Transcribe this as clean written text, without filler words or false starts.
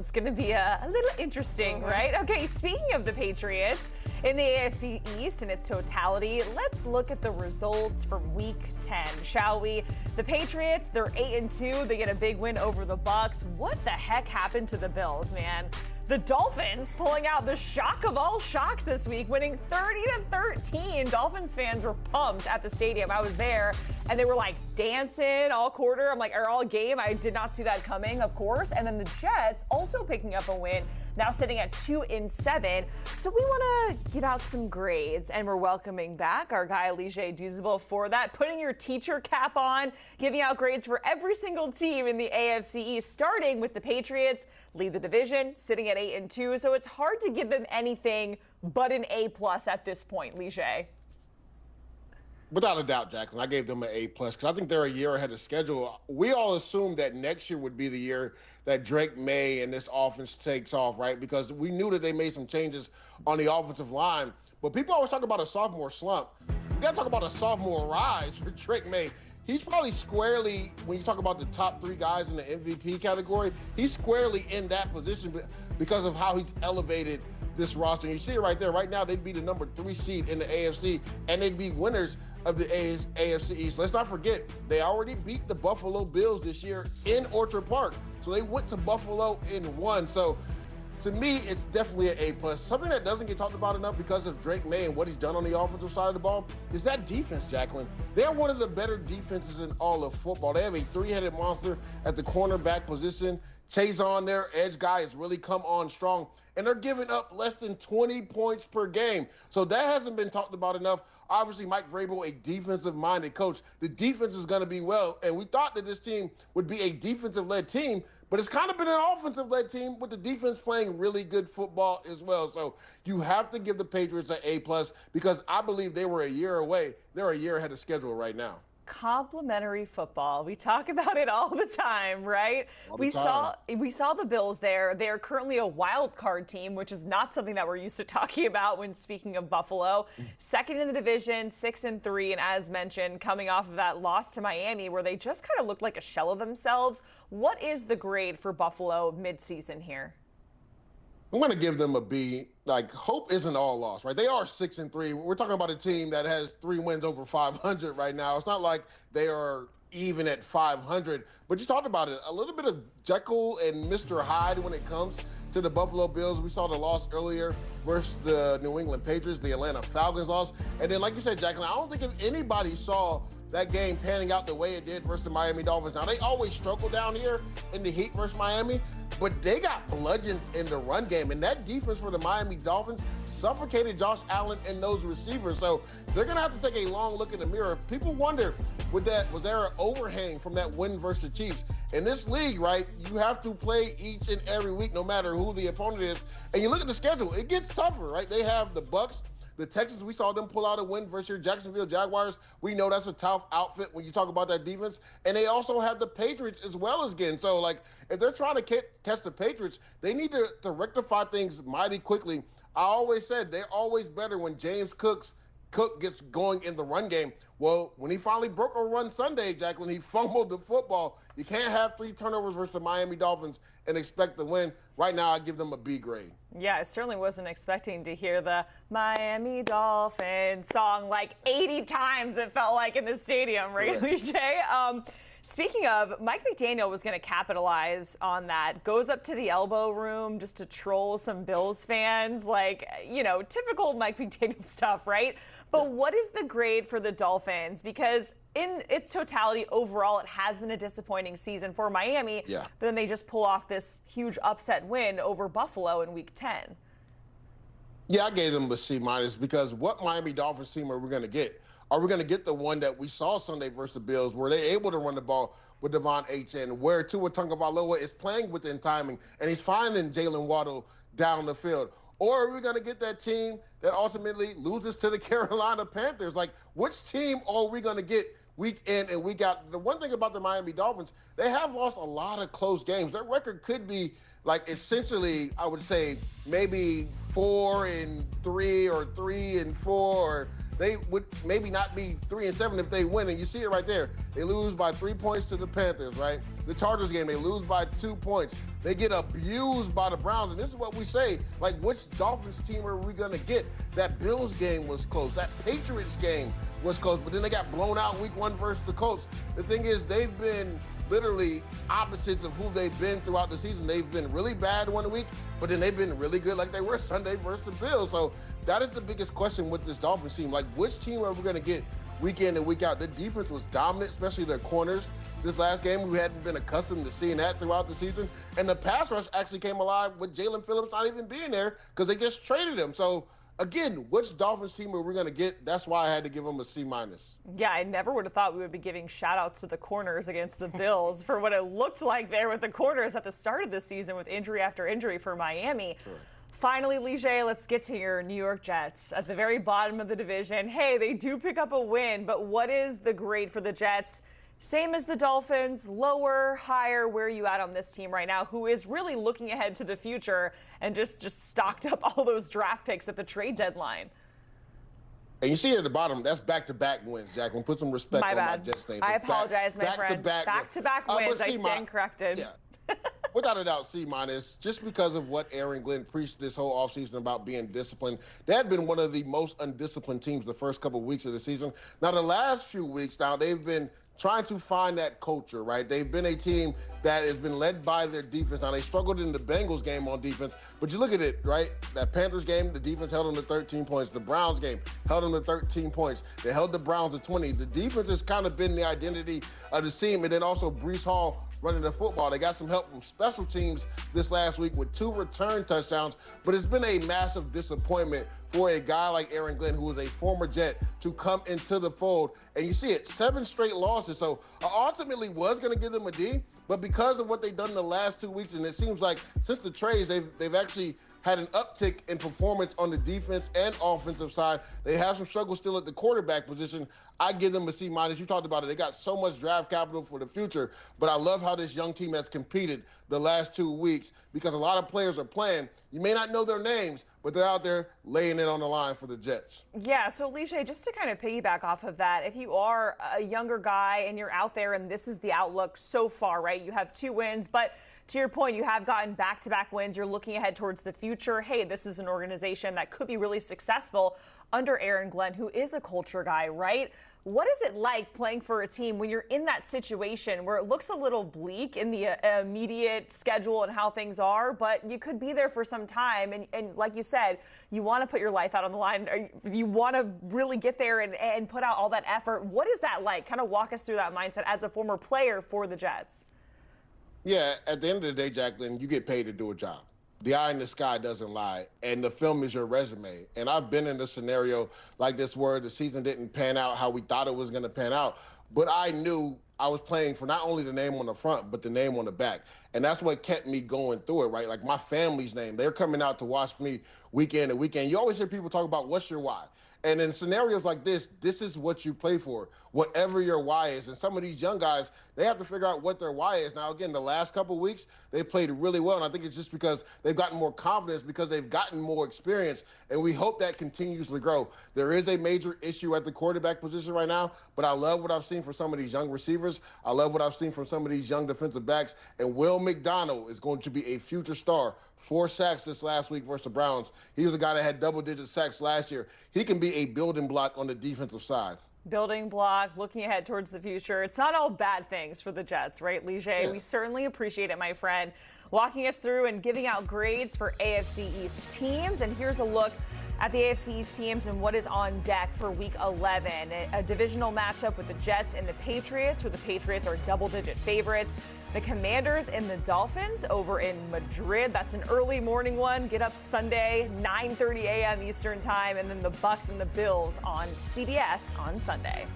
It's going to be a little interesting, right? Okay, speaking of the Patriots, in the AFC East in its totality, let's look at the results from Week 10, shall we? The Patriots, they're 8-2. They get a big win over the Bucs. What the heck happened to the Bills, man? The Dolphins pulling out the shock of all shocks this week, winning 30-13. Dolphins fans were pumped at the stadium. I was there, and they were like dancing all quarter. I'm like, or all game. I did not see that coming, of course. And then the Jets also picking up a win, now sitting at 2-7. So we want to give out some grades, and we're welcoming back our guy Douzable for that, putting your teacher cap on, giving out grades for every single team in the AFC East, starting with the Patriots, lead the division, sitting at 8-2. So it's hard to give them anything but an A+ at this point, Lige. Without a doubt, Jacqueline, I gave them an A+ because I think they're a year ahead of schedule. We all assumed that next year would be the year that Drake May and this offense takes off, right? Because we knew that they made some changes on the offensive line. But people always talk about a sophomore slump. We got to talk about a sophomore rise for Drake May. He's probably squarely, when you talk about the top 3 guys in the MVP category, he's squarely in that position because of how he's elevated this roster. And you see it right there. Right now, they'd be the number 3 seed in the AFC, and they'd be winners of the AFC East. Let's not forget, they already beat the Buffalo Bills this year in Orchard Park. So they went to Buffalo and won. So to me, it's definitely an A+. Something that doesn't get talked about enough because of Drake May and what he's done on the offensive side of the ball is that defense, Jacqueline. They're one of the better defenses in all of football. They have a 3-headed monster at the cornerback position. Chase on their edge guy has really come on strong, and they're giving up less than 20 points per game. So that hasn't been talked about enough. Obviously, Mike Vrabel, a defensive-minded coach. The defense is going to be well, and we thought that this team would be a defensive-led team, but it's kind of been an offensive-led team with the defense playing really good football as well. So you have to give the Patriots an A+ because I believe they were a year away. They're a year ahead of schedule right now. Complimentary football. We talk about it all the time, right? We saw the Bills there. They are currently a wild card team, which is not something that we're used to talking about when speaking of Buffalo. Second in the division, 6-3, and as mentioned, coming off of that loss to Miami where they just kind of looked like a shell of themselves. What is the grade for Buffalo midseason here? I'm going to give them a B. Like, hope isn't all lost, right? They are 6-3. We're talking about a team that has 3 wins over 500 right now. It's not like they are even at 500. But you talked about it, a little bit of Jekyll and Mr. Hyde when it comes to the Buffalo Bills. We saw the loss earlier versus the New England Patriots, the Atlanta Falcons loss. And then, like you said, Jacqueline, I don't think if anybody saw that game panning out the way it did versus the Miami Dolphins. Now, they always struggle down here in the heat versus Miami, but they got bludgeoned in the run game. And that defense for the Miami Dolphins suffocated Josh Allen and those receivers. So they're going to have to take a long look in the mirror. People wonder, was there an overhang from that win versus the Chiefs? In this league, right, you have to play each and every week no matter who the opponent is. And you look at the schedule, it gets tougher, right? They have the Bucs. The Texans, we saw them pull out a win versus your Jacksonville Jaguars. We know that's a tough outfit when you talk about that defense. And they also have the Patriots as well as again. So, like, if they're trying to catch the Patriots, they need to rectify things mighty quickly. I always said they're always better when James Cook gets going in the run game. Well, when he finally broke a run Sunday, Jacqueline, he fumbled the football. You can't have 3 turnovers versus the Miami Dolphins and expect to win. Right now, I give them a B grade. Yeah, I certainly wasn't expecting to hear the Miami Dolphins song like 80 times, it felt like, in the stadium, right, Jay? Speaking of, Mike McDaniel was going to capitalize on that. Goes up to the elbow room just to troll some Bills fans. Like, you know, typical Mike McDaniel stuff, right? But what is the grade for the Dolphins? Because in its totality, overall, it has been a disappointing season for Miami. Yeah. But then they just pull off this huge upset win over Buffalo in Week 10. Yeah, I gave them a C- because what Miami Dolphins team are we going to get? Are we going to get the one that we saw Sunday versus the Bills, where they're able to run the ball with Devon Achane, where Tua Tagovailoa is playing within timing, and he's finding Jalen Waddle down the field? Or are we going to get that team that ultimately loses to the Carolina Panthers? Like, which team are we going to get week in and week out? The one thing about the Miami Dolphins, they have lost a lot of close games. Their record could be, like, essentially, I would say, maybe 4-3 or 3-4. they would maybe not be 3-7 if they win. And you see it right there. They lose by 3 points to the Panthers, right? The Chargers game, they lose by 2 points. They get abused by the Browns. And this is what we say, like, which Dolphins team are we going to get? That Bills game was close. That Patriots game was close. But then they got blown out week 1 versus the Colts. The thing is, they've been literally opposites of who they've been throughout the season. They've been really bad one week, but then they've been really good like they were Sunday versus the Bills. So that is the biggest question with this Dolphins team. Like, which team are we going to get week in and week out? The defense was dominant, especially their corners. This last game, we hadn't been accustomed to seeing that throughout the season. And the pass rush actually came alive with Jalen Phillips not even being there because they just traded him. So again, which Dolphins team are we going to get? That's why I had to give them a C-. Yeah, I never would have thought we would be giving shout-outs to the corners against the Bills for what it looked like there with the corners at the start of the season with injury after injury for Miami. Sure. Finally, Lige, let's get to your New York Jets at the very bottom of the division. Hey, they do pick up a win, but what is the grade for the Jets? Same as the Dolphins, lower, higher? Where are you at on this team right now, who is really looking ahead to the future and just stocked up all those draft picks at the trade deadline? And you see at the bottom, that's back-to-back wins, Jacqueline. Put some respect on my Jets name. I apologize, my friend. Back-to-back wins. I stand corrected. Yeah. Without a doubt, C-, just because of what Aaron Glenn preached this whole offseason about being disciplined. They had been one of the most undisciplined teams the first couple of weeks of the season. Now, the last few weeks now, they've been trying to find that culture, right? They've been a team that has been led by their defense. Now, they struggled in the Bengals game on defense, but you look at it, right? That Panthers game, the defense held them to 13 points. The Browns game held them to 13 points. They held the Browns to 20. The defense has kind of been the identity of the team, and then also Breece Hall running the football. They got some help from special teams this last week with 2 return touchdowns, but it's been a massive disappointment for a guy like Aaron Glenn, who is a former Jet, to come into the fold. And you see it, 7 straight losses. So I ultimately was going to give them a D, but because of what they've done in the last 2 weeks, and it seems like since the trades, they've actually had an uptick in performance on the defense and offensive side. They have some struggles still at the quarterback position. I give them a C-. You talked about it. They got so much draft capital for the future, but I love how this young team has competed the last 2 weeks because a lot of players are playing. You may not know their names, but they're out there laying it on the line for the Jets. Yeah, so Lige, just to kind of piggyback off of that, if you are a younger guy and you're out there and this is the outlook so far, right? You have 2 wins, but to your point, you have gotten back-to-back wins. You're looking ahead towards the future. Hey, this is an organization that could be really successful under Aaron Glenn, who is a culture guy, right? What is it like playing for a team when you're in that situation where it looks a little bleak in the immediate schedule and how things are, but you could be there for some time? And like you said, you want to put your life out on the line. You want to really get there and put out all that effort. What is that like? Kind of walk us through that mindset as a former player for the Jets. Yeah, at the end of the day, Jacqueline, you get paid to do a job. The eye in the sky doesn't lie, and the film is your resume. And I've been in a scenario like this where the season didn't pan out how we thought it was going to pan out, but I knew I was playing for not only the name on the front, but the name on the back. And that's what kept me going through it, right? Like my family's name. They're coming out to watch me week in and weekend. You always hear people talk about what's your why. And in scenarios like this is what you play for, whatever your why is. And some of these young guys, they have to figure out what their why is. Now, again, the last couple of weeks, they played really well. And I think it's just because they've gotten more confidence, because they've gotten more experience. And we hope that continues to grow. There is a major issue at the quarterback position right now, but I love what I've seen from some of these young receivers. I love what I've seen from some of these young defensive backs. And Will McDonald is going to be a future star. 4 sacks this last week versus the Browns. He was a guy that had double-digit sacks last year. He can be a building block on the defensive side. Building block, looking ahead towards the future. It's not all bad things for the Jets, right, Lige? Yeah. We certainly appreciate it, my friend, walking us through and giving out grades for AFC East teams. And here's a look at the AFC East teams and what is on deck for Week 11. A divisional matchup with the Jets and the Patriots, where the Patriots are double-digit favorites. The Commanders and the Dolphins over in Madrid. That's an early morning one. Get up Sunday, 9:30 a.m. Eastern time. And then the Bucs and the Bills on CBS on Sunday.